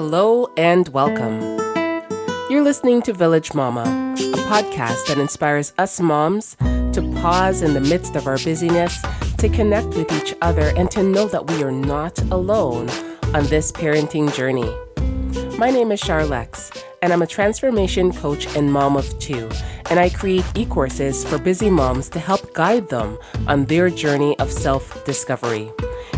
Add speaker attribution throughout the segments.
Speaker 1: Hello and welcome. You're listening to Village Mama, a podcast that inspires us moms to pause in the midst of our busyness, to connect with each other, and to know that we are not alone on this parenting journey. My name is Charlex, and I'm a transformation coach and mom of two, and I create e-courses for busy moms to help guide them on their journey of self-discovery.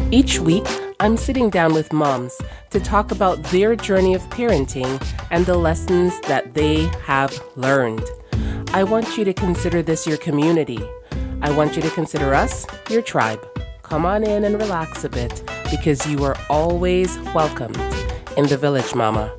Speaker 1: Each week, I'm sitting down with moms to talk about their journey of parenting and the lessons that they have learned. I want you to consider this your community. I want you to consider us your tribe. Come on in and relax a bit because you are always welcomed in the Village Mama.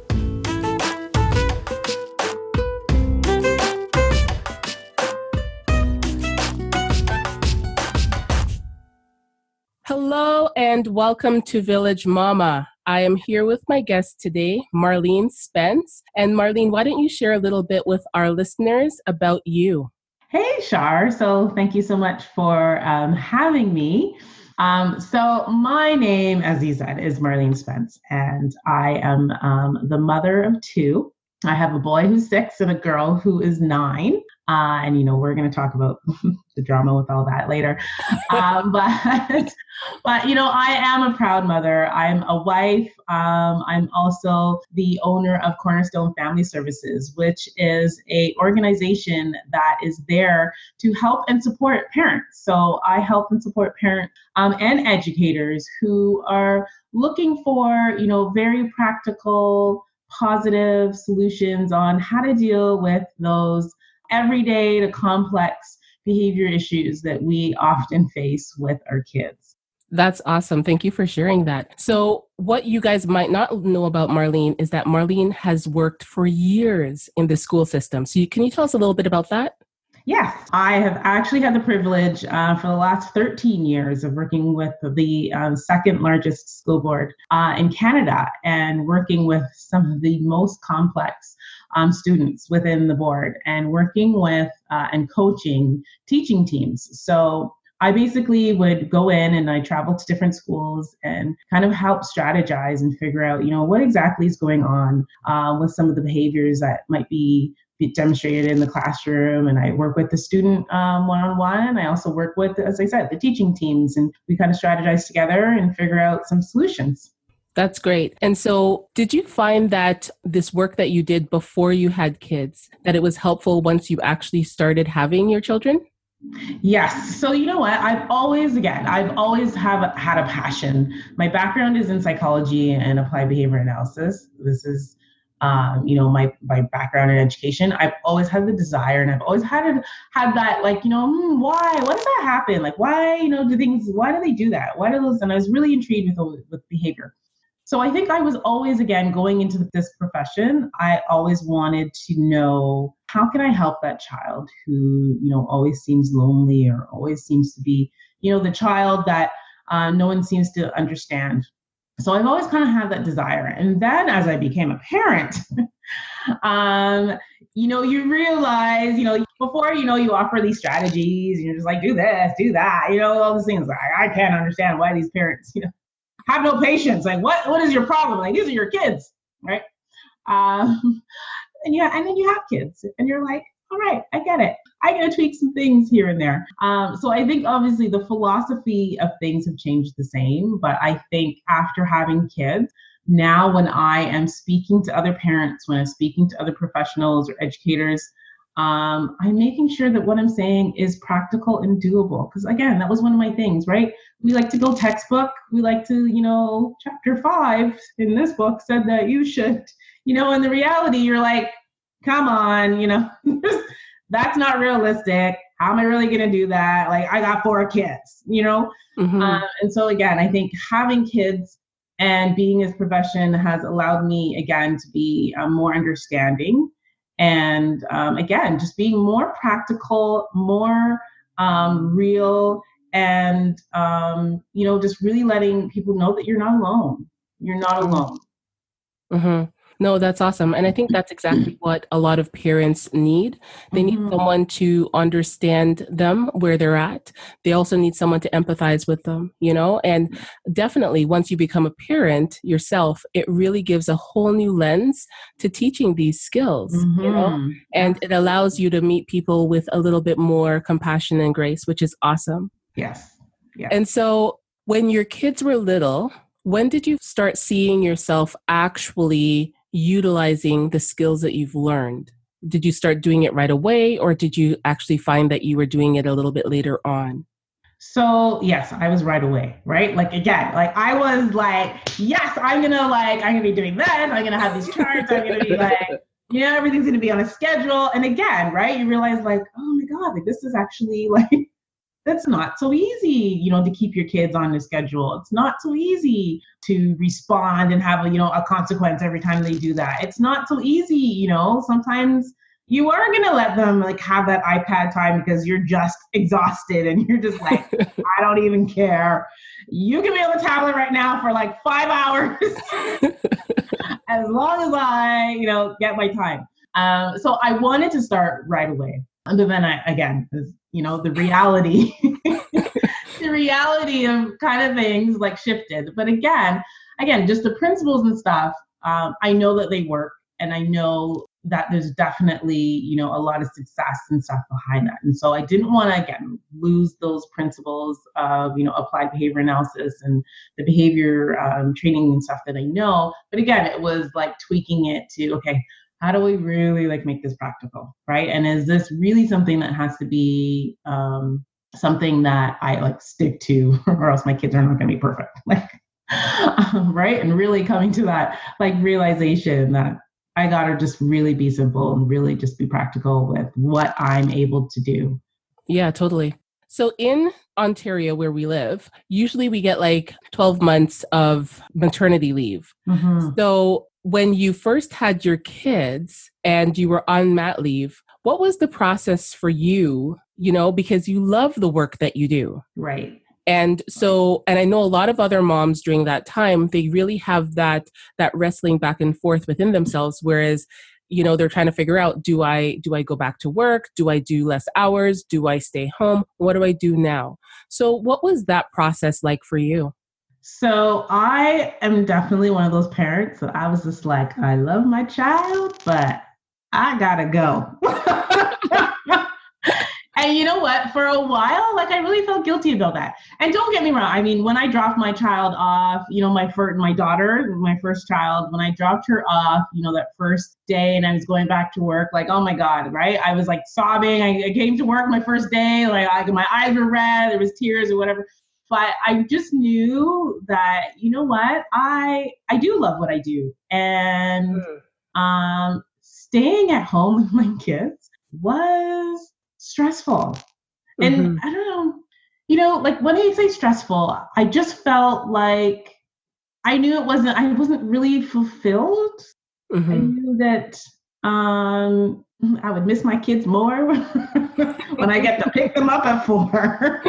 Speaker 1: Hello and welcome to Village Mama. I am here with my guest today, Marlene Spence. And Marlene, why don't you share a little bit with our listeners about you?
Speaker 2: Hey, Char. So thank you so much for having me. So my name, as you said, is Marlene Spence, and I am the mother of two. I have a boy who's 6 and a girl who is 9. We're going to talk about the drama with all that later. But I am a proud mother. I'm a wife. I'm also the owner of Cornerstone Family Services, which is an organization that is there to help and support parents. So I help and support parents and educators who are looking for, very practical, positive solutions on how to deal with those everyday to complex behavior issues that we often face with our kids.
Speaker 1: That's awesome. Thank you for sharing that. So what you guys might not know about Marlene is that Marlene has worked for years in the school system. So can you tell us a little bit about that?
Speaker 2: Yes, I have actually had the privilege for the last 13 years of working with the second largest school board in Canada and working with some of the most complex students within the board and working with and coaching teaching teams. So I basically would go in and I travel to different schools and kind of help strategize and figure out, what exactly is going on with some of the behaviors that might be demonstrated in the classroom. And I work with the student one-on-one. I also work with, as I said, the teaching teams, and we kind of strategize together and figure out some solutions.
Speaker 1: That's great. And so did you find that this work that you did before you had kids, that it was helpful once you actually started having your children?
Speaker 2: Yes. So you know what? I've always had a passion. My background is in psychology and applied behavior analysis. This is my background in education. I've always had the desire, and I've always had that, why? What does that happen? Like, why, why do they do that? Why do those? And I was really intrigued with behavior. So I think I was always, again, going into this profession, I always wanted to know, how can I help that child who, always seems lonely or always seems to be, the child that no one seems to understand. So I've always kind of had that desire. And then as I became a parent, you realize, before, you offer these strategies, and you're just like, do this, do that, all these things. Like, I can't understand why these parents, have no patience. Like, what is your problem? Like, these are your kids, right? And then you have kids and you're like, all right, I get it. I got to tweak some things here and there. So I think obviously the philosophy of things have changed the same, but I think after having kids, now when I am speaking to other parents, when I'm speaking to other professionals or educators, I'm making sure that what I'm saying is practical and doable. Because again, that was one of my things, right? We like to go textbook. We like to, chapter 5 in this book said that you should, and the reality, you're like, come on, that's not realistic. How am I really going to do that? Like, I got 4 kids,
Speaker 1: Mm-hmm.
Speaker 2: And so again, I think having kids and being in this profession has allowed me, again, to be more understanding. And again, just being more practical, more real, and, just really letting people know that you're not alone. You're not alone.
Speaker 1: Mm-hmm. No, that's awesome. And I think that's exactly what a lot of parents need. They need
Speaker 2: Mhm.
Speaker 1: someone to understand them where they're at. They also need someone to empathize with them, And definitely, once you become a parent yourself, it really gives a whole new lens to teaching these skills. And it allows
Speaker 2: Absolutely.
Speaker 1: you to meet people with a little bit more compassion and grace, which is awesome.
Speaker 2: Yes. Yes.
Speaker 1: And so when your kids were little, when did you start seeing yourself actually utilizing the skills that you've learned? Did you start doing it right away, or did you actually find that you were doing it a little bit later on?
Speaker 2: So yes, I was right away, right? Like again, like I was like, yes, I'm gonna be doing this, I'm gonna have these charts, I'm gonna be like, everything's gonna be on a schedule. And again, right, you realize like, oh my God, like this is actually like that's not so easy, to keep your kids on the schedule. It's not so easy to respond and have a consequence every time they do that. It's not so easy, sometimes you are going to let them like have that iPad time because you're just exhausted and you're just like, I don't even care. You can be on the tablet right now for like 5 hours as long as I, get my time. So I wanted to start right away. But then the reality, the reality of kind of things like shifted. But again, just the principles and stuff, I know that they work, and I know that there's definitely, a lot of success and stuff behind that. And so I didn't want to, again, lose those principles of, applied behavior analysis and the behavior training and stuff that I know. But again, it was like tweaking it to, okay, how do we really like make this practical, right? And is this really something that has to be something that I like stick to, or else my kids are not going to be perfect, like, right? And really coming to that like realization that I got to just really be simple and really just be practical with what I'm able to do.
Speaker 1: Yeah, totally. So in Ontario, where we live, usually we get like 12 months of maternity leave.
Speaker 2: Mm-hmm.
Speaker 1: So when you first had your kids and you were on mat leave, what was the process for you, because you love the work that you do?
Speaker 2: Right.
Speaker 1: And so, and I know a lot of other moms during that time, they really have that wrestling back and forth within themselves, whereas they're trying to figure out, do I go back to work? Do I do less hours? Do I stay home? What do I do now? So what was that process like for you?
Speaker 2: So I am definitely one of those parents that I was just like, I love my child, but I gotta go. And you know what? For a while, like I really felt guilty about that. And don't get me wrong. I mean, when I dropped my child off, my daughter, my first child, when I dropped her off, that first day and I was going back to work, like, oh my God, right? I was like sobbing. I came to work my first day, like my eyes were red, there was tears or whatever. But I just knew that, I do love what I do. And staying at home with my kids was stressful. And
Speaker 1: Mm-hmm.
Speaker 2: I don't know, like when I say stressful, I just felt like I wasn't really fulfilled. I
Speaker 1: Mm-hmm.
Speaker 2: knew that I would miss my kids more when I get to pick them up at 4.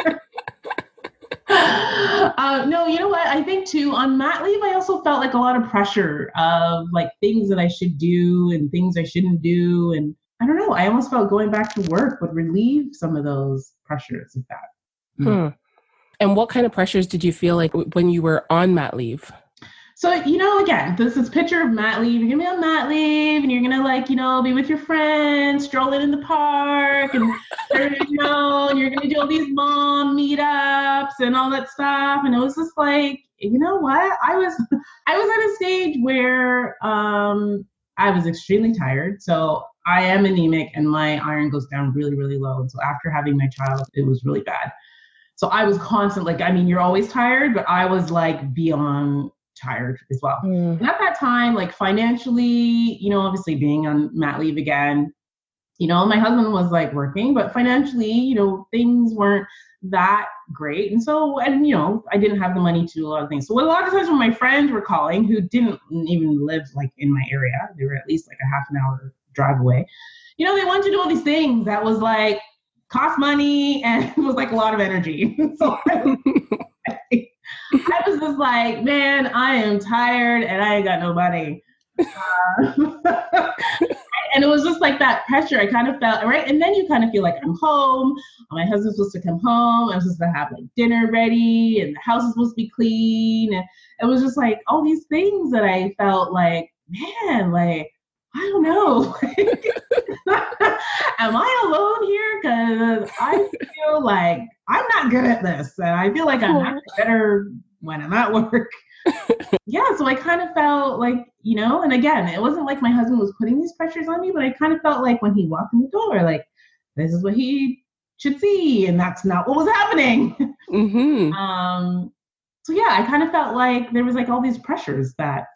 Speaker 2: No, you know what? I think too, on mat leave, I also felt like a lot of pressure of like things that I should do and things I shouldn't do. And I don't know, I almost felt going back to work would relieve some of those pressures of that.
Speaker 1: Hmm. And what kind of pressures did you feel like when you were on mat leave?
Speaker 2: So, again, this is picture of mat leave. You're going to be on mat leave and you're going to like, be with your friends, strolling in the park and, and you're going to do all these mom meetups and all that stuff. And it was just like, you know what? I was at a stage where I was extremely tired. So I am anemic and my iron goes down really, really low. And so after having my child, it was really bad. So I was constantly, like, I mean, you're always tired, but I was like beyond tired as well.
Speaker 1: Mm.
Speaker 2: And at that time, like financially, obviously being on mat leave again, my husband was like working, but financially, things weren't that great. And so, and, I didn't have the money to do a lot of things. So a lot of times when my friends were calling who didn't even live like in my area, they were at least like a half an hour drive away, they wanted to do all these things that was like, cost money and it was like a lot of energy. So I was just like, man, I am tired and I ain't got no money. And it was just like that pressure. I kind of felt, right. And then you kind of feel like I'm home. My husband's supposed to come home. I'm supposed to have like dinner ready and the house is supposed to be clean. And it was just like all these things that I felt like, man, like, I don't know. Am I alone here? Because I feel like I'm not good at this. And I feel like I'm actually better when I'm at work. Yeah, so I kind of felt like, and again, it wasn't like my husband was putting these pressures on me, but I kind of felt like when he walked in the door, like, this is what he should see, and that's not what was happening.
Speaker 1: Mm-hmm.
Speaker 2: So yeah, I kind of felt like there was like all these pressures that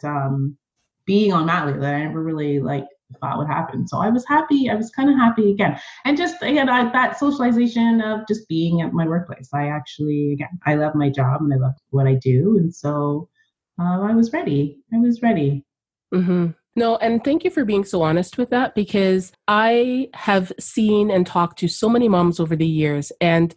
Speaker 2: being on mat leave that I never really like thought would happen. So I was happy. I was kind of happy again. And just again, that socialization of just being at my workplace. I love my job and I love what I do. And so I was ready.
Speaker 1: Mm-hmm. No, and thank you for being so honest with that, because I have seen and talked to so many moms over the years. And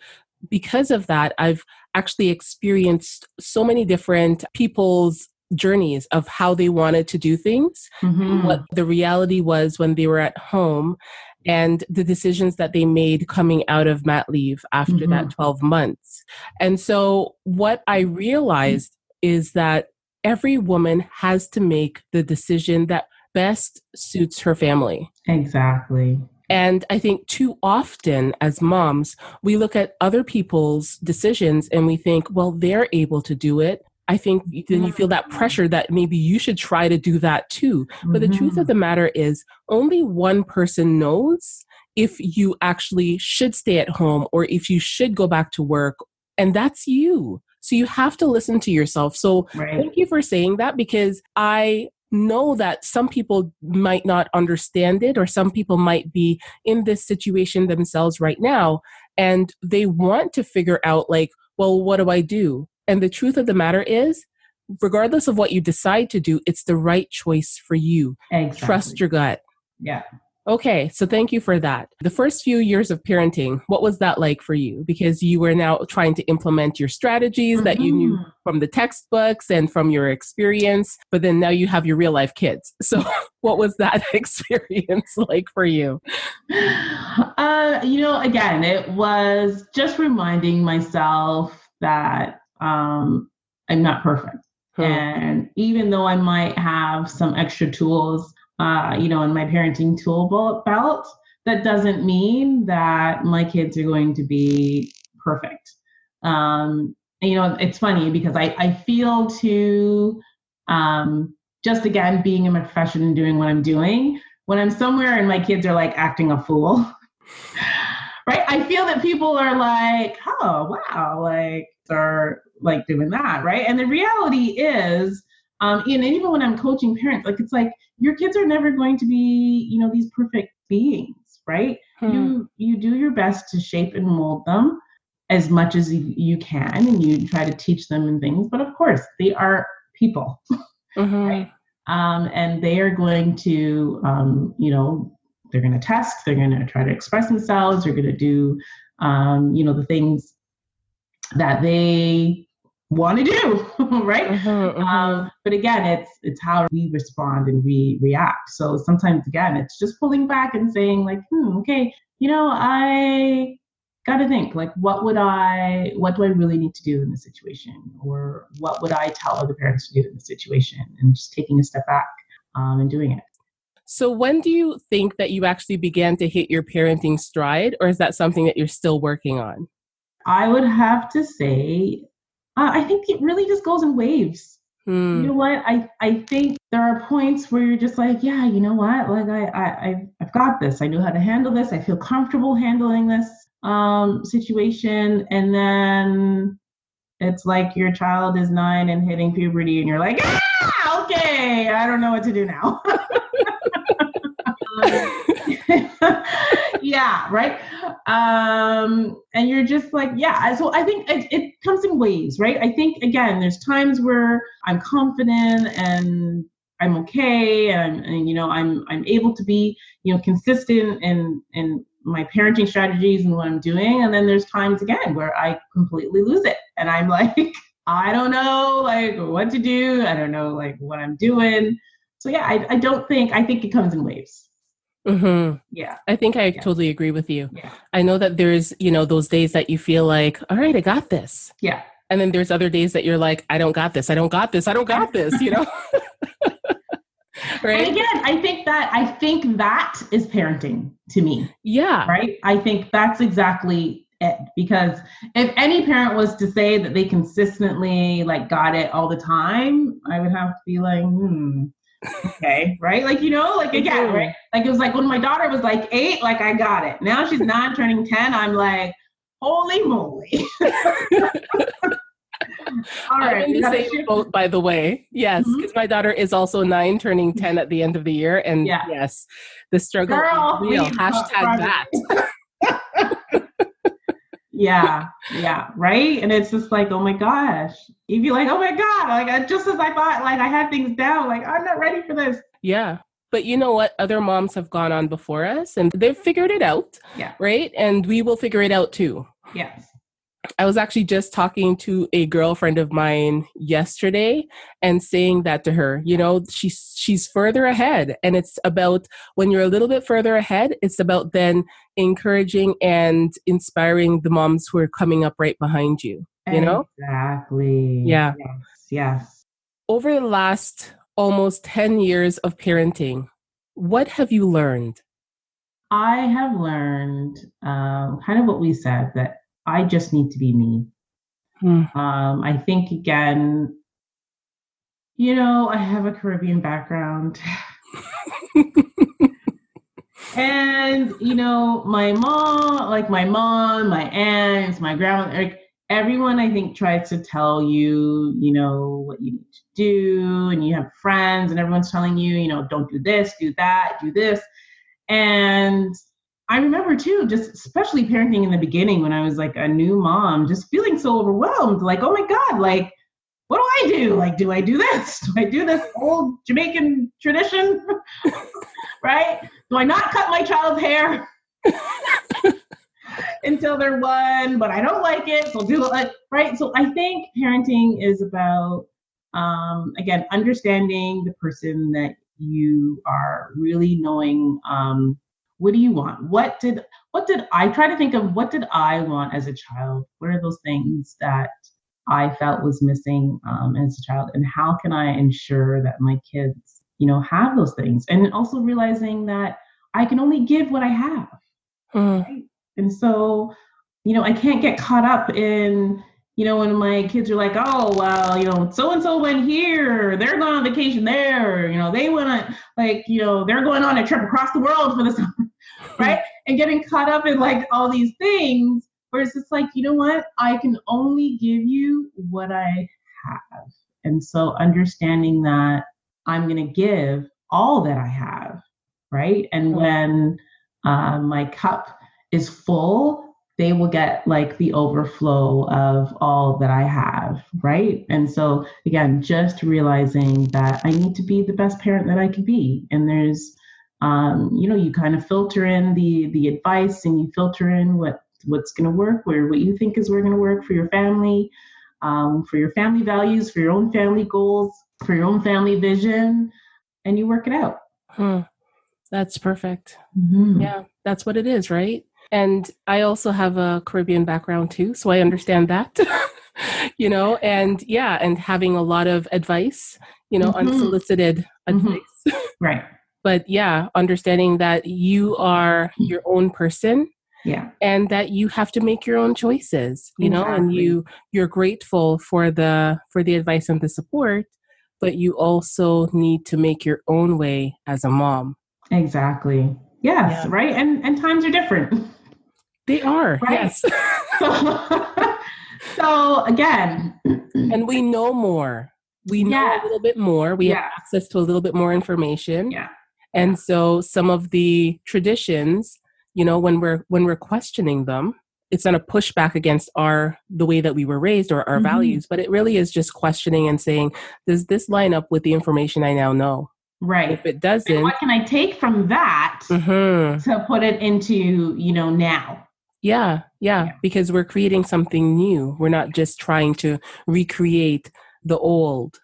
Speaker 1: because of that, I've actually experienced so many different people's journeys of how they wanted to do things,
Speaker 2: Mm-hmm.
Speaker 1: what the reality was when they were at home, and the decisions that they made coming out of mat leave after that 12 months. And so what I realized is that every woman has to make the decision that best suits her family.
Speaker 2: Exactly.
Speaker 1: And I think too often as moms, we look at other people's decisions and we think, well, they're able to do it. I think then you feel that pressure that maybe you should try to do that too. But the truth of the matter is only one person knows if you actually should stay at home or if you should go back to work. And that's you. So you have to listen to yourself. So Thank you for saying that, because I know that some people might not understand it, or some people might be in this situation themselves right now, and they want to figure out like, well, what do I do? And the truth of the matter is, regardless of what you decide to do, it's the right choice for you.
Speaker 2: Exactly.
Speaker 1: Trust your gut.
Speaker 2: Yeah.
Speaker 1: Okay, so thank you for that. The first few years of parenting, what was that like for you? Because you were now trying to implement your strategies that you knew from the textbooks and from your experience, but then now you have your real life kids. So what was that experience like for you?
Speaker 2: Again, it was just reminding myself that I'm not perfect. And even though I might have some extra tools, in my parenting tool belt, that doesn't mean that my kids are going to be perfect. It's funny because I feel just again, being in my profession and doing what I'm doing, when I'm somewhere and my kids are like acting a fool, right? I feel that people are like, oh, wow, like, are like doing that, right? And the reality is, and even when I'm coaching parents, like, it's like, your kids are never going to be, these perfect beings, right? You do your best to shape and mold them as much as you can, and you try to teach them and things. But of course, they are people, right? And they are going to, they're going to test, they're going to try to express themselves, they're going to do, the things that they want to do, right? But again, it's how we respond and we react. So sometimes, again, it's just pulling back and saying like, okay, I got to think like, what do I really need to do in this situation? Or what would I tell other parents to do in this situation? And just taking a step back and doing it.
Speaker 1: So when do you think that you actually began to hit your parenting stride, or is that something that you're still working on?
Speaker 2: I would have to say, I think it really just goes in waves. You know what? I think there are points where you're just like, yeah, you know what? Like I've got this. I know how to handle this. I feel comfortable handling this situation. And then it's like your child is 9 and hitting puberty, and you're like, okay, I don't know what to do now. Yeah, right. And you're just like, yeah. So I think it comes in waves, right? I think again, there's times where I'm confident and I'm okay, and I'm able to be consistent in my parenting strategies and what I'm doing. And then there's times again where I completely lose it, and I'm like, I don't know like what to do. I don't know like what I'm doing. So yeah, I think it comes in waves.
Speaker 1: Mm-hmm.
Speaker 2: Yeah.
Speaker 1: I think I
Speaker 2: Yeah.
Speaker 1: totally agree with you.
Speaker 2: Yeah.
Speaker 1: I know that there's, those days that you feel like, all right, I got this.
Speaker 2: Yeah.
Speaker 1: And then there's other days that you're like, I don't got this. I don't got this. I don't got this,
Speaker 2: And
Speaker 1: right?
Speaker 2: again, I think that is parenting to me.
Speaker 1: Yeah.
Speaker 2: Right? I think that's exactly it. Because if any parent was to say that they consistently like got it all the time, I would have to be like, okay, right? Like, like again, right? Like it was like when my daughter was like 8, like I got it. Now she's 9, turning 10. I'm like, holy moly. All right.
Speaker 1: I'm in the same boat, by the way. Yes, because my daughter is also 9, turning 10 at the end of the year. And yes, the struggle is real. Hashtag that.
Speaker 2: Yeah, right? And it's just like, oh my gosh. You feel like, oh my God, like just as I thought, like I had things down, like I'm not ready for this.
Speaker 1: Yeah. But you know what? Other moms have gone on before us and they've figured it out.
Speaker 2: Yeah.
Speaker 1: Right? And we will figure it out too.
Speaker 2: Yes.
Speaker 1: I was actually just talking to a girlfriend of mine yesterday and saying that to her, she's further ahead. And it's about when you're a little bit further ahead, it's about then encouraging and inspiring the moms who are coming up right behind you,
Speaker 2: Exactly.
Speaker 1: Yeah.
Speaker 2: Yes.
Speaker 1: Over the last almost 10 years of parenting, what have you learned?
Speaker 2: I have learned kind of what we said, that I just need to be me. I think, again, I have a Caribbean background. And, my mom, my aunts, my grandma, like everyone, I think, tries to tell you, what you need to do. And you have friends and everyone's telling you, don't do this, do that, do this. And I remember too, just especially parenting in the beginning when I was like a new mom, just feeling so overwhelmed, like, oh my God, like, what do I do? Like, do I do this? Do I do this old Jamaican tradition? Right? Do I not cut my child's hair until they're 1, but I don't like it, so do it, right? So I think parenting is about, again, understanding the person that you are, really knowing, what do you want? What did I try to think of? What did I want as a child? What are those things that I felt was missing as a child? And how can I ensure that my kids, have those things? And also realizing that I can only give what I have. Right? And so, I can't get caught up in, when my kids are like, oh, well, so-and-so went here, they're going on vacation there, they went on, like, they're going on a trip across the world for the summer, right? And getting caught up in like all these things, whereas it's like, you know what? I can only give you what I have. And so understanding that I'm going to give all that I have, right? And when my cup is full, they will get like the overflow of all that I have, right? And so again, just realizing that I need to be the best parent that I can be. And there's, you kind of filter in the advice, and you filter in what's going to work, or what you think is going to work for your family, for your family values, for your own family goals, for your own family vision, and you work it out.
Speaker 1: That's perfect. Mm-hmm. Yeah, that's what it is, right? And I also have a Caribbean background too, so I understand that, and having a lot of advice, unsolicited advice.
Speaker 2: Right.
Speaker 1: But yeah, understanding that you are your own person.
Speaker 2: Yeah.
Speaker 1: And that you have to make your own choices, and you're grateful for the advice and the support, but you also need to make your own way as a mom.
Speaker 2: Exactly. Yes. Yeah. Right. And times are different.
Speaker 1: They are.
Speaker 2: Right?
Speaker 1: Yes.
Speaker 2: So again,
Speaker 1: and we know more. We know a little bit more. We have access to a little bit more information.
Speaker 2: Yeah.
Speaker 1: And so some of the traditions, when we're questioning them, it's not a pushback against the way that we were raised or our values, but it really is just questioning and saying, does this line up with the information I now know?
Speaker 2: Right.
Speaker 1: If it doesn't,
Speaker 2: and what can I take from that to put it into, now?
Speaker 1: Yeah, because we're creating something new. We're not just trying to recreate the old,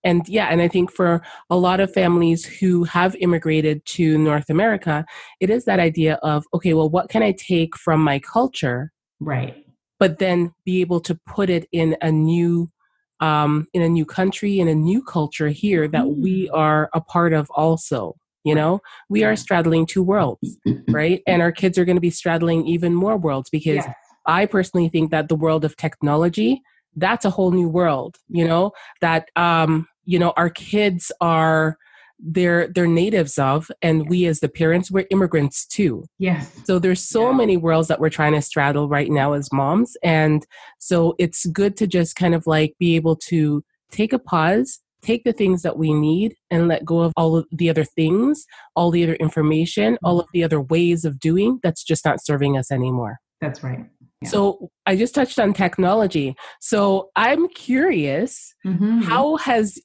Speaker 1: And yeah, and I think for a lot of families who have immigrated to North America, it is that idea of, okay, well, what can I take from my culture,
Speaker 2: Right.
Speaker 1: but then be able to put it in a new country, in a new culture here that we are a part of also. You
Speaker 2: Right.
Speaker 1: know, we are
Speaker 2: Yeah.
Speaker 1: straddling two worlds, right? And our kids are going to be straddling even more worlds because
Speaker 2: Yes.
Speaker 1: I personally think that the world of technology, that's a whole new world, you know, that, our kids are, they're natives of, and we as the parents, we're immigrants too.
Speaker 2: Yes.
Speaker 1: So there's so
Speaker 2: Yeah.
Speaker 1: many worlds that we're trying to straddle right now as moms. And so it's good to just kind of like be able to take a pause, take the things that we need and let go of all of the other things, all the other information, all of the other ways of doing that's just not serving us anymore.
Speaker 2: That's right. Yeah.
Speaker 1: So I just touched on technology. So I'm curious, how has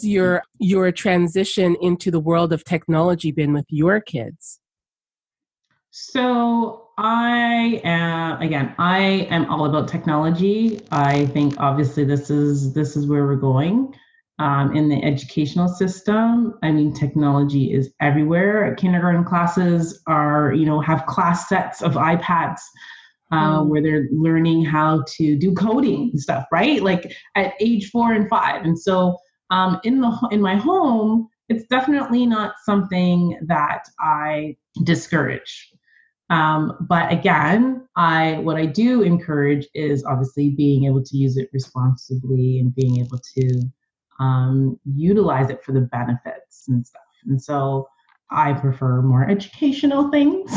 Speaker 1: your transition into the world of technology been with your kids?
Speaker 2: So I am all about technology. I think obviously this is where we're going in the educational system. I mean, technology is everywhere. Kindergarten classes have class sets of iPads where they're learning how to do coding and stuff, right? Like at age 4 and 5. And so in my home, it's definitely not something that I discourage. But again, what I do encourage is obviously being able to use it responsibly and being able to utilize it for the benefits and stuff. And so I prefer more educational things.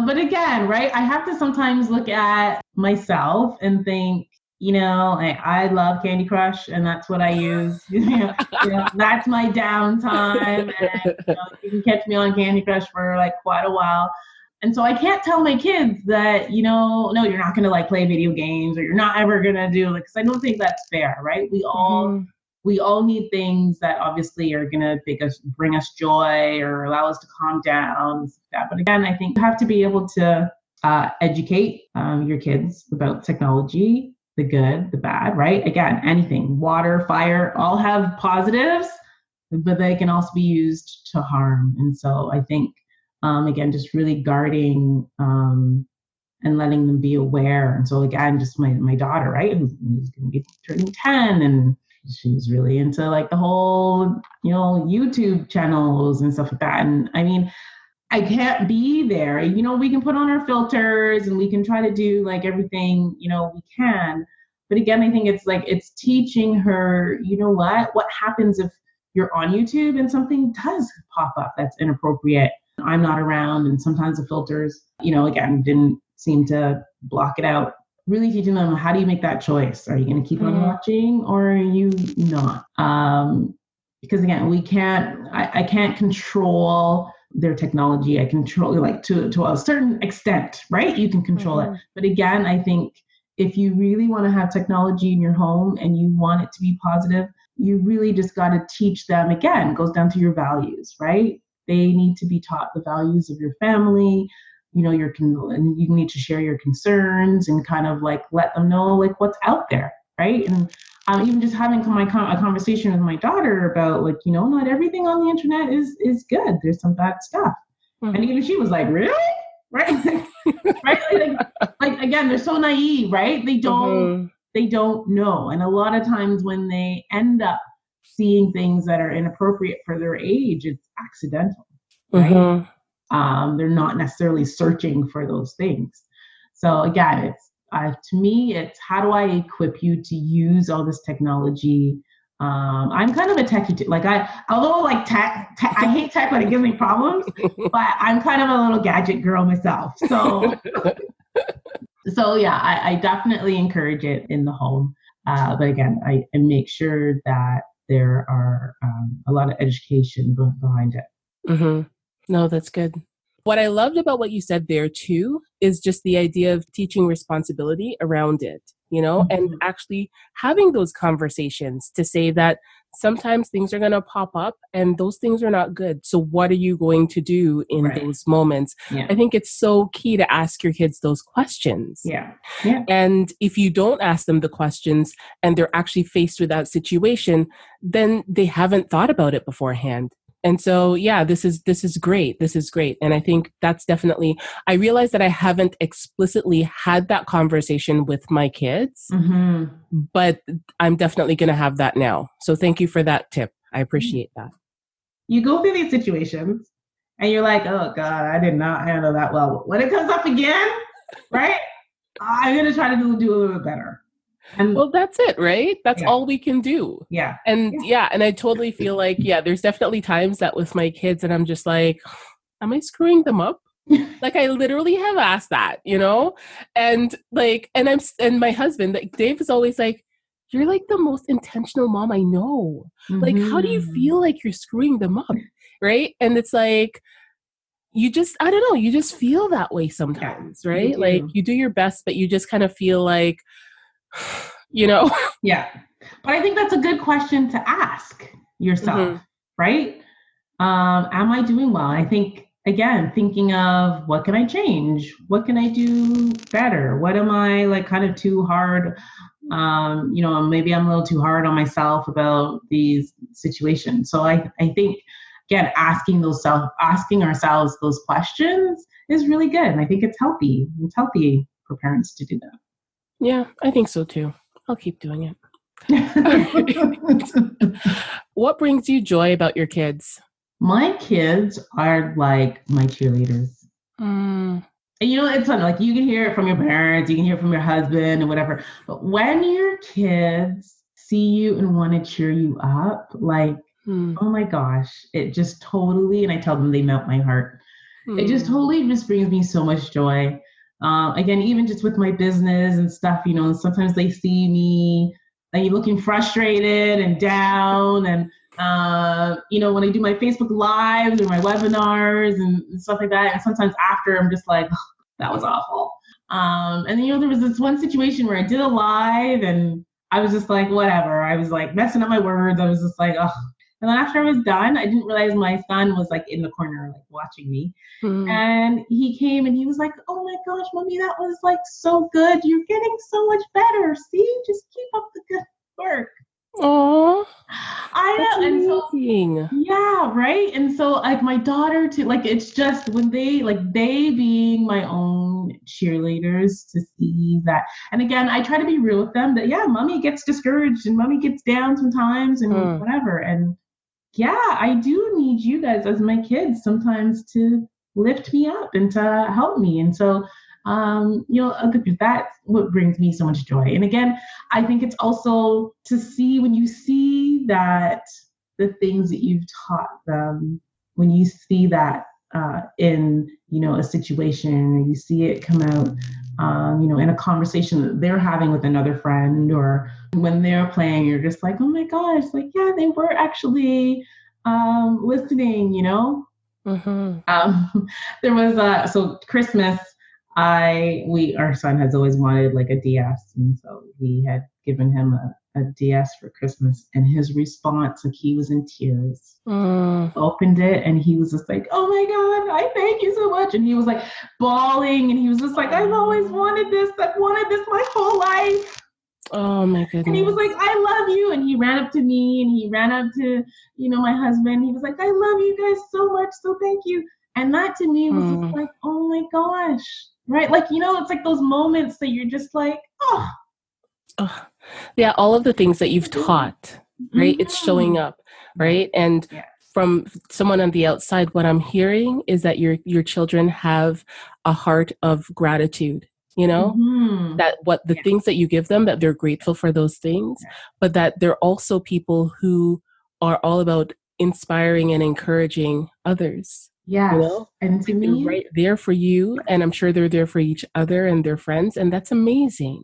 Speaker 2: But again, right, I have to sometimes look at myself and think, I love Candy Crush, and that's what I use. That's my downtime, and you can catch me on Candy Crush for like quite a while. And so I can't tell my kids that, no, you're not going to like play video games, or you're not ever going to do, like, because I don't think that's fair, right? We all need things that obviously are going to bring us joy or allow us to calm down and stuff like that. But again, I think you have to be able to educate your kids about technology, the good, the bad, right? Again, anything, water, fire, all have positives, but they can also be used to harm. And so I think, again, just really guarding and letting them be aware. And so again, just my daughter, right, who's going to be turning 10, and she's really into like the whole, YouTube channels and stuff like that. And I mean, I can't be there. We can put on our filters and we can try to do like everything, we can. But again, I think it's teaching her, what happens if you're on YouTube and something does pop up that's inappropriate. I'm not around, and sometimes the filters, again, didn't seem to block it out. Really teaching them, how do you make that choice? Are you going to keep on watching, or are you not? Because again, I can't control their technology. I control, like, to a certain extent, right? You can control it. But again, I think if you really want to have technology in your home and you want it to be positive, you really just got to teach them. Again, it goes down to your values, right? They need to be taught the values of your family. And you need to share your concerns and kind of like let them know like what's out there, right? And even just having a conversation with my daughter about like, not everything on the internet is good. There's some bad stuff. And even she was like, really? Right? Right? Like again, they're so naive, right? They don't know. And a lot of times when they end up seeing things that are inappropriate for their age, it's accidental, right? They're not necessarily searching for those things. So again, it's to me, it's how do I equip you to use all this technology? I'm kind of a techie too. Like although like tech, I hate tech when it gives me problems, but I'm kind of a little gadget girl myself. So, so yeah, I definitely encourage it in the home. But again, I make sure that there are a lot of education behind it.
Speaker 1: No, that's good. What I loved about what you said there too is just the idea of teaching responsibility around it, and actually having those conversations to say that sometimes things are going to pop up and those things are not good. So what are you going to do in those moments?
Speaker 2: Yeah.
Speaker 1: I think it's so key to ask your kids those questions.
Speaker 2: Yeah. Yeah.
Speaker 1: And if you don't ask them the questions and they're actually faced with that situation, then they haven't thought about it beforehand. And so, yeah, this is great. This is great. And I think that's definitely, I realize that I haven't explicitly had that conversation with my kids, but I'm definitely going to have that now. So thank you for that tip. I appreciate that.
Speaker 2: You go through these situations and you're like, oh God, I did not handle that well. When it comes up again, right? I'm going to try to do a little bit better. And
Speaker 1: well, that's it, right? That's all we can do.
Speaker 2: Yeah.
Speaker 1: And and I totally feel like, there's definitely times that with my kids and I'm just like, am I screwing them up? Like I literally have asked that, and like, and my husband, like Dave is always like, you're like the most intentional mom I know. Like, how do you feel like you're screwing them up? Right. And it's like, you just, I don't know, you just feel that way sometimes, right? You like you do your best, but you just kind of feel like,
Speaker 2: Yeah. But I think that's a good question to ask yourself, right? Am I doing well? I think, again, thinking of what can I change? What can I do better? What am I like kind of too hard? Maybe I'm a little too hard on myself about these situations. So I think, again, asking ourselves those questions is really good. And I think it's healthy. It's healthy for parents to do that.
Speaker 1: Yeah, I think so too. I'll keep doing it. What brings you joy about your kids?
Speaker 2: My kids are like my cheerleaders. And it's funny, like you can hear it from your parents, you can hear it from your husband and whatever. But when your kids see you and want to cheer you up, like, oh my gosh, it just totally, and I tell them they melt my heart. It just totally just brings me so much joy. Again, even just with my business and stuff, sometimes they see me looking frustrated and down. And, when I do my Facebook Lives or my webinars and stuff like that, and sometimes after I'm just like, oh, that was awful. And then, there was this one situation where I did a live and I was just like, whatever. I was like messing up my words. I was just like, oh. And then after I was done, I didn't realize my son was like in the corner, like watching me. And he came and he was like, oh my gosh, Mommy, that was like so good. You're getting so much better. See, just keep up the good work.
Speaker 1: Oh,
Speaker 2: I know. And so,
Speaker 1: yeah,
Speaker 2: right. And so like my daughter too, like it's just when they being my own cheerleaders to see that. And again, I try to be real with them that, Mommy gets discouraged and Mommy gets down sometimes and whatever. And I do need you guys as my kids sometimes to lift me up and to help me. And so, that's what brings me so much joy. And again, I think it's also to see when you see that the things that you've taught them, when you see that in, a situation, or you see it come out, in a conversation that they're having with another friend, or when they're playing, you're just like, oh my gosh, like, they were actually listening, There was, so Christmas, our son has always wanted like a DS. And so we had given him a DS for Christmas, and his response, like he was in tears, opened it and he was just like, oh my God, I thank you so much. And he was like bawling and he was just like, I've always wanted this. I've wanted this my whole life.
Speaker 1: Oh my goodness.
Speaker 2: And he was like, I love you. And he ran up to me and he ran up to, my husband. He was like, I love you guys so much. So thank you. And that to me was just like, oh my gosh. Right. Like, it's like those moments that you're just like, oh.
Speaker 1: Yeah. All of the things that you've taught, right? It's showing up. Right. And from someone on the outside, what I'm hearing is that your children have a heart of gratitude, that the things that you give them, that they're grateful for those things, but that they're also people who are all about inspiring and encouraging others.
Speaker 2: Yes. And to me,
Speaker 1: they're right there for you. And I'm sure they're there for each other and their friends. And that's amazing.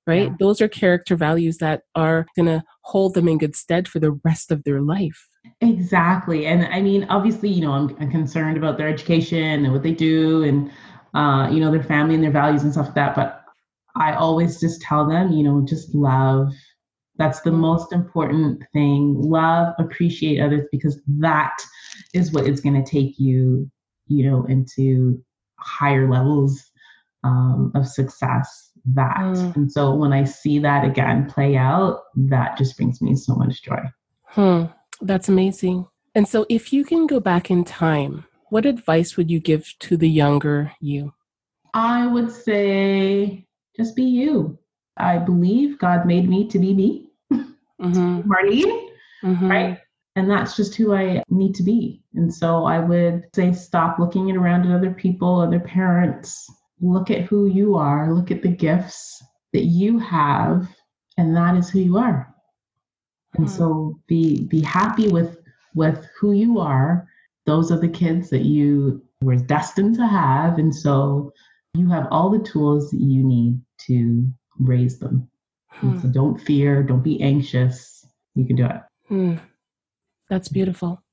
Speaker 1: Right? Yeah. Those are character values that are going to hold them in good stead for the rest of their life.
Speaker 2: Exactly. And I mean, obviously, I'm concerned about their education and what they do and, their family and their values and stuff like that. But I always just tell them, just love That's the most important thing. Love, appreciate others, because that is what is going to take you, into higher levels of success. And so when I see that again play out, that just brings me so much joy.
Speaker 1: That's amazing. And so if you can go back in time, what advice would you give to the younger you?
Speaker 2: I would say just be you. I believe God made me to be me, Marlene, right? And that's just who I need to be. And so I would say stop looking around at other people, other parents. Look at who you are. Look at the gifts that you have, and that is who you are. And so be happy with who you are. Those are the kids that you were destined to have. And so you have all the tools that you need to raise them. So don't fear, don't be anxious. You can do it.
Speaker 1: That's beautiful.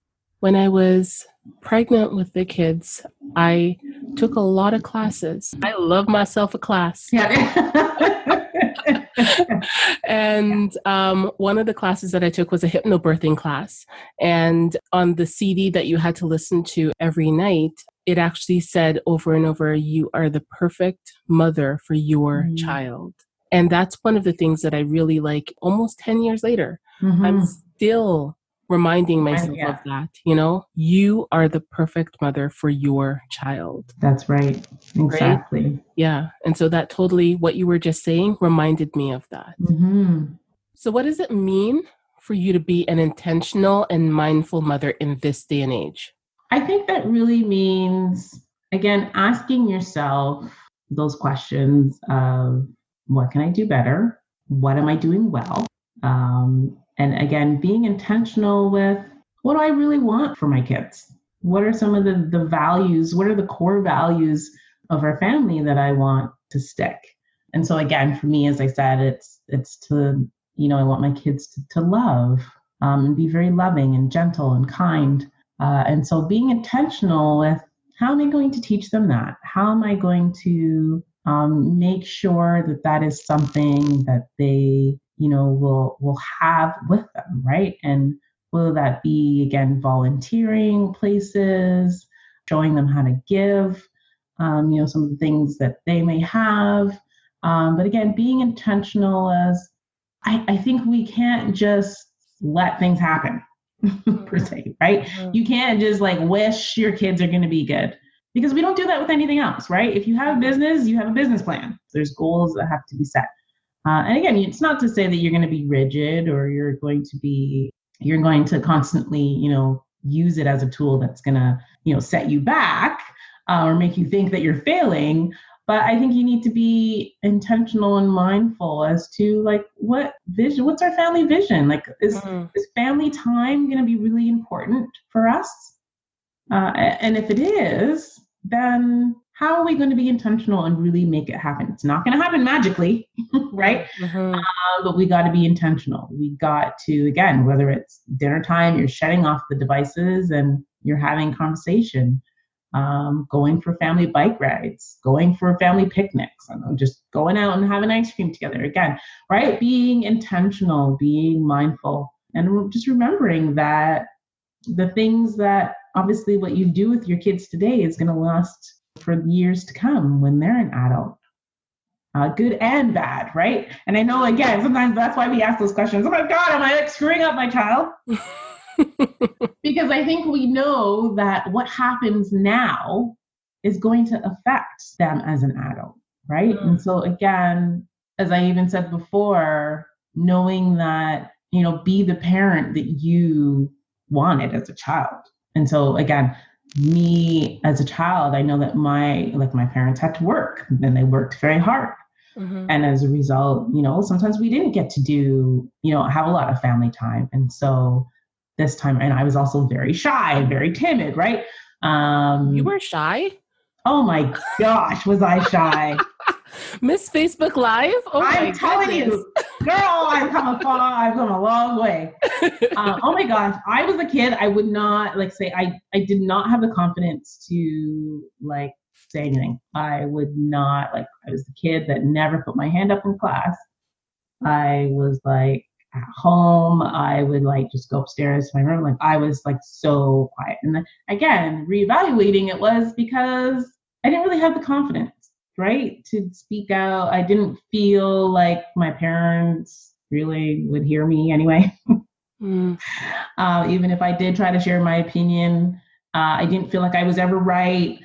Speaker 1: When I was pregnant with the kids, I took a lot of classes. I love myself a class.
Speaker 2: Yeah.
Speaker 1: And one of the classes that I took was a hypnobirthing class. And on the CD that you had to listen to every night, it actually said over and over, you are the perfect mother for your child. And that's one of the things that I really like almost 10 years later. I'm still reminding myself of that, you are the perfect mother for your child.
Speaker 2: That's right. Exactly.
Speaker 1: Right? Yeah. And so that totally, what you were just saying reminded me of that. So what does it mean for you to be an intentional and mindful mother in this day and age?
Speaker 2: I think that really means, again, asking yourself those questions of what can I do better? What am I doing well? And again, being intentional with what do I really want for my kids? What are some of the values? What are the core values of our family that I want to stick? And so again, for me, as I said, it's to, I want my kids to love and be very loving and gentle and kind. And so being intentional with how am I going to teach them that? How am I going to make sure that is something that they, will have with them, right? And whether that be, again, volunteering places, showing them how to give, some of the things that they may have. But again, being intentional as I think we can't just let things happen per se, right? You can't just wish your kids are going to be good, because we don't do that with anything else, right? If you have a business, you have a business plan. There's goals that have to be set. And again, it's not to say that you're going to be rigid or you're going to constantly, use it as a tool that's going to, set you back or make you think that you're failing. But I think you need to be intentional and mindful as to what's our family vision? Is family time going to be really important for us? And if it is, then how are we going to be intentional and really make it happen? It's not going to happen magically, right? But we got to be intentional. We got to, again, whether it's dinner time, you're shutting off the devices and you're having conversation, going for family bike rides, going for family picnics, just going out and having ice cream together again, right? Being intentional, being mindful, and just remembering that the things that obviously what you do with your kids today is going to last for years to come when they're an adult. Good and bad, right? And I know, again, sometimes that's why we ask those questions. Oh my God, am I screwing up my child? Because I think we know that what happens now is going to affect them as an adult, right? And so again, as I even said before, knowing that, be the parent that you wanted as a child. And so again, me as a child, I know that my parents had to work, and they worked very hard. And as a result, sometimes we didn't get to do, have a lot of family time. And so this time, and I was also very shy, very timid, right?
Speaker 1: You were shy?
Speaker 2: Oh my gosh, was I shy?
Speaker 1: Miss Facebook Live? Oh,
Speaker 2: I'm telling you, girl, I've come a long way. Oh my gosh, I was a kid. I would not say I did not have the confidence to say anything. I would not I was the kid that never put my hand up in class. I was at home, I would like just go upstairs to my room. Like I was like so quiet. And then again, reevaluating it was because I didn't really have the confidence, right, to speak out. I didn't feel like my parents really would hear me anyway.
Speaker 1: Mm.
Speaker 2: Even if I did try to share my opinion, I didn't feel like I was ever right.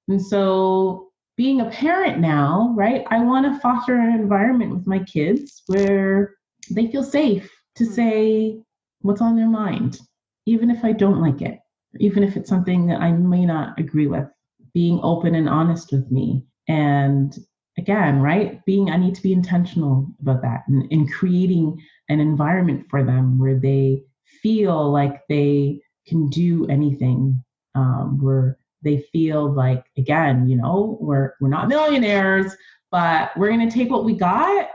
Speaker 2: And so, being a parent now, right, I want to foster an environment with my kids where they feel safe to say what's on their mind, even if I don't like it, even if it's something that I may not agree with, being open and honest with me. And again, right, I need to be intentional about that and creating an environment for them where they feel like they can do anything, where they feel like, again, we're not millionaires, but we're going to take what we got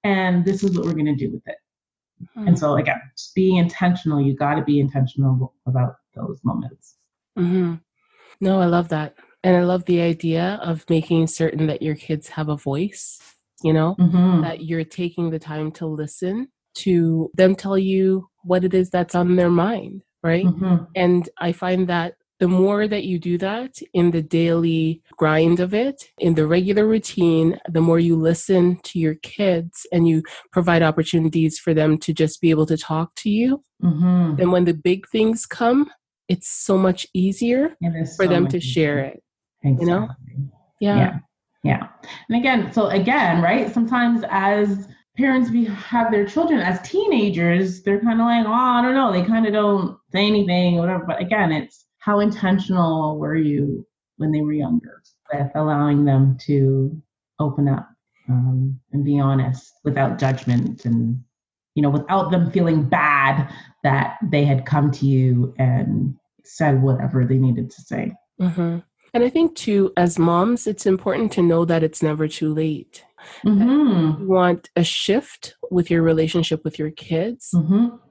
Speaker 2: and this is what we're going to do with it. And so again, just being intentional, you got to be intentional about those moments.
Speaker 1: Mm-hmm. No, I love that. And I love the idea of making certain that your kids have a voice, that you're taking the time to listen to them tell you what it is that's on their mind, right? And I find that the more that you do that in the daily grind of it, in the regular routine, the more you listen to your kids and you provide opportunities for them to just be able to talk to you. Then when the big things come, it's so much easier for them to share it.
Speaker 2: Exactly. Yeah. And again, right? Sometimes as parents have their children as teenagers, they're kind of like, oh, I don't know. They kind of don't say anything or whatever. But again, it's how intentional were you when they were younger with allowing them to open up and be honest without judgment and, without them feeling bad that they had come to you and said whatever they needed to say.
Speaker 1: And I think too, as moms, it's important to know that it's never too late. You want a shift with your relationship with your kids,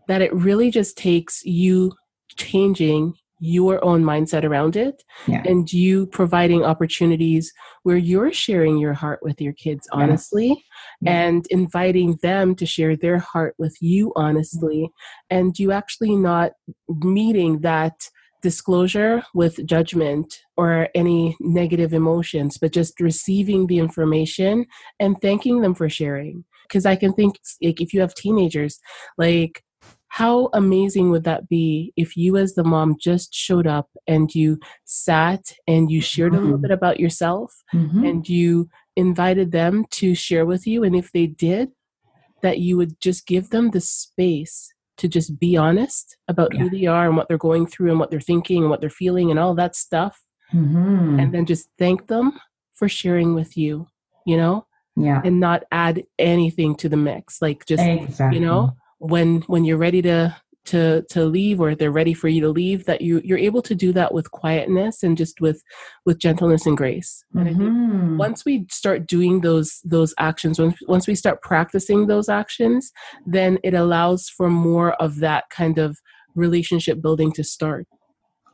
Speaker 1: that it really just takes you changing your own mindset around it and you providing opportunities where you're sharing your heart with your kids honestly and inviting them to share their heart with you honestly, and you actually not meeting that disclosure with judgment or any negative emotions, but just receiving the information and thanking them for sharing. Because I can think, like, if you have teenagers, like, how amazing would that be if you as the mom just showed up and you sat and you shared a little bit about yourself and you invited them to share with you, and if they did, that you would just give them the space to just be honest about who they are and what they're going through and what they're thinking and what they're feeling and all that stuff. And then just thank them for sharing with you, and not add anything to the mix. Like just, when you're ready to leave or they're ready for you to leave, that you're able to do that with quietness and just with gentleness and grace. And I think once we start doing those actions, once we start practicing those actions, then it allows for more of that kind of relationship building to start.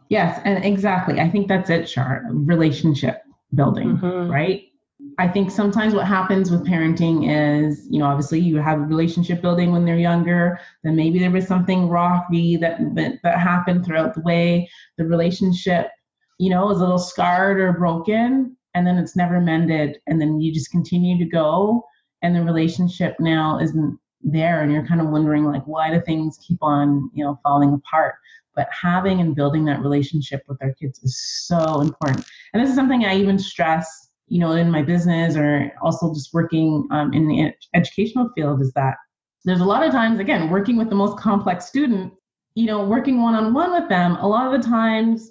Speaker 2: Yes, and exactly. I think that's it, Char. Relationship building, right? I think sometimes what happens with parenting is, obviously you have a relationship building when they're younger, then maybe there was something rocky that happened throughout the way. The relationship, is a little scarred or broken, and then it's never mended. And then you just continue to go, and the relationship now isn't there. And you're kind of wondering, like, why do things keep on, falling apart? But having and building that relationship with our kids is so important. And this is something I even stress, in my business or also just working in the educational field, is that there's a lot of times, again, working with the most complex student, working one-on-one with them, a lot of the times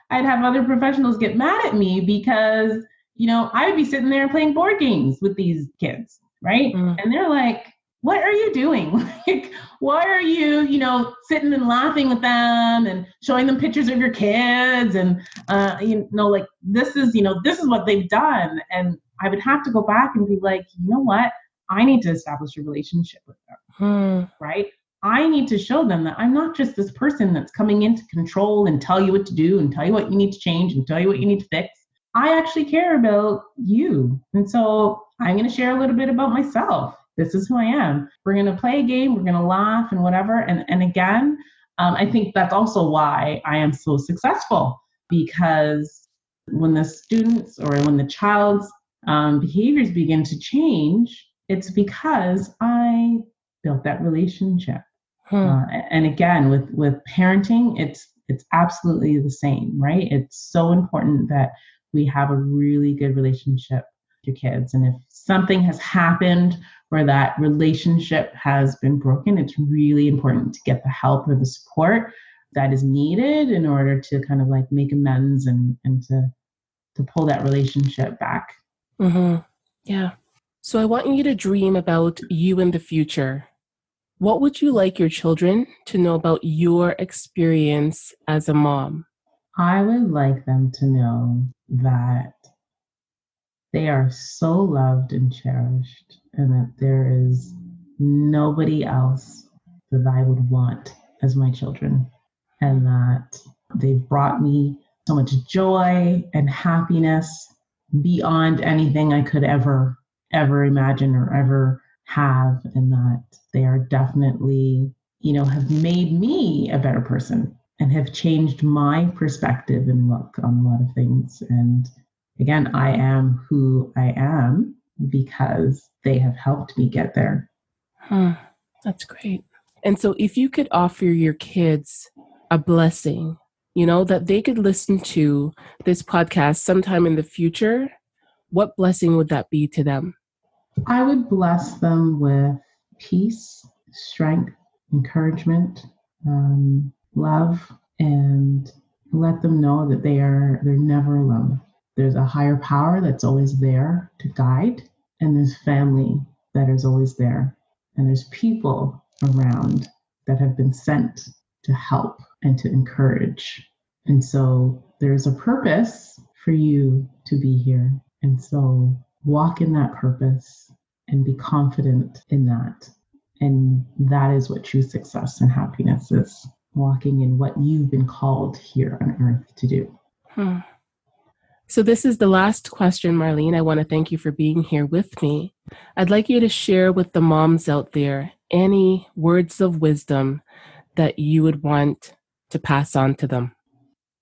Speaker 2: I'd have other professionals get mad at me because, I would be sitting there playing board games with these kids, right? And they're like, what are you doing? Like, why are you, sitting and laughing with them and showing them pictures of your kids? And, like, this is what they've done. And I would have to go back and be like, you know what? I need to establish a relationship with them, right? I need to show them that I'm not just this person that's coming in to control and tell you what to do and tell you what you need to change and tell you what you need to fix. I actually care about you. And so I'm going to share a little bit about myself. this is who I am. We're going to play a game. We're going to laugh and whatever. And again, I think that's also why I am so successful, because when the students or when the child's behaviors begin to change, it's because I built that relationship. And again, with parenting, it's absolutely the same, right? It's so important that we have a really good relationship with your kids. And if something has happened where that relationship has been broken, it's really important to get the help or the support that is needed in order to kind of like make amends and to pull that relationship back.
Speaker 1: Mm-hmm. Yeah. So I want you to dream about you in the future. What would you like your children to know about your experience as a mom?
Speaker 2: I would like them to know that they are so loved and cherished, and that there is nobody else that I would want as my children, and that they've brought me so much joy and happiness beyond anything I could ever imagine or ever have, and that they are definitely, have made me a better person and have changed my perspective and look on a lot of things. And again, I am who I am because they have helped me get there.
Speaker 1: That's great. And so if you could offer your kids a blessing, that they could listen to this podcast sometime in the future, what blessing would that be to them?
Speaker 2: I would bless them with peace, strength, encouragement, love, and let them know that they're never alone. There's a higher power that's always there to guide, and there's family that is always there, and there's people around that have been sent to help and to encourage. And so there's a purpose for you to be here. And so walk in that purpose and be confident in that. And that is what true success and happiness is, walking in what you've been called here on earth to do.
Speaker 1: So this is the last question, Marlene. I want to thank you for being here with me. I'd like you to share with the moms out there any words of wisdom that you would want to pass on to them.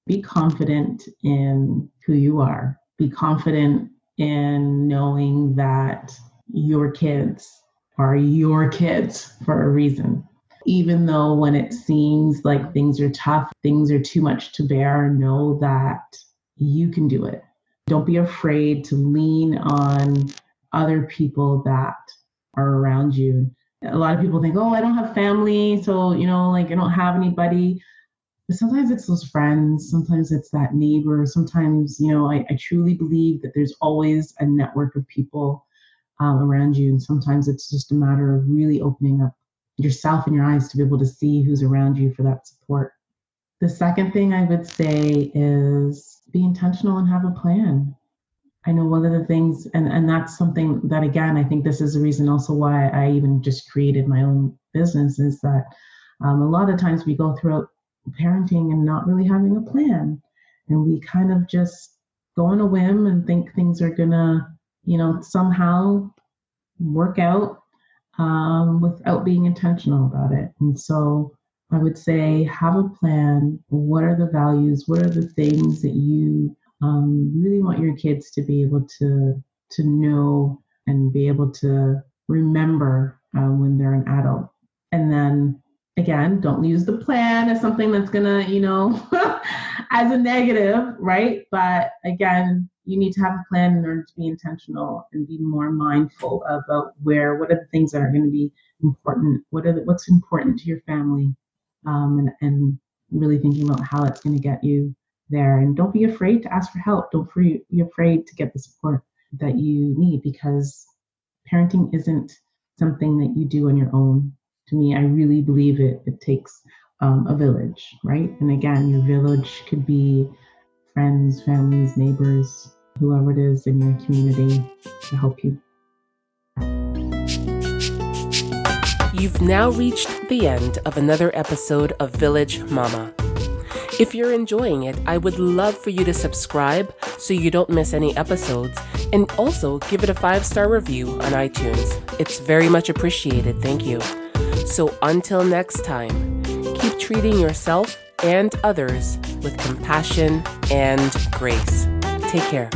Speaker 2: Be confident in who you are. Be confident in knowing that your kids are your kids for a reason. Even though when it seems like things are tough, things are too much to bear, know that you can do it. Don't be afraid to lean on other people that are around you. A lot of people think, I don't have family, so, I don't have anybody. But sometimes it's those friends, sometimes it's that neighbor, sometimes, I truly believe that there's always a network of people around you. And sometimes it's just a matter of really opening up yourself and your eyes to be able to see who's around you for that support. The second thing I would say is be intentional and have a plan. I know one of the things, and that's something that, again, I think this is the reason also why I even just created my own business, is that a lot of times we go throughout parenting and not really having a plan. And we kind of just go on a whim and think things are gonna, somehow work out without being intentional about it. And so I would say, have a plan. What are the values? What are the things that you really want your kids to be able to know and be able to remember when they're an adult? And then again, don't use the plan as something that's gonna, as a negative, right? But again, you need to have a plan in order to be intentional and be more mindful about what are the things that are going to be important, what's important to your family, and really thinking about how it's going to get you there. And don't be afraid to ask for help. Don't be afraid to get the support that you need, because parenting isn't something that you do on your own. To me, I really believe it takes a village, right? And again, your village could be friends, families, neighbors, whoever it is in your community to help you.
Speaker 1: You've now reached the end of another episode of Village Mama. If you're enjoying it, I would love for you to subscribe so you don't miss any episodes, And also give it a 5-star review on iTunes. It's very much appreciated. Thank you. So until next time, keep treating yourself and others with compassion and grace. Take care.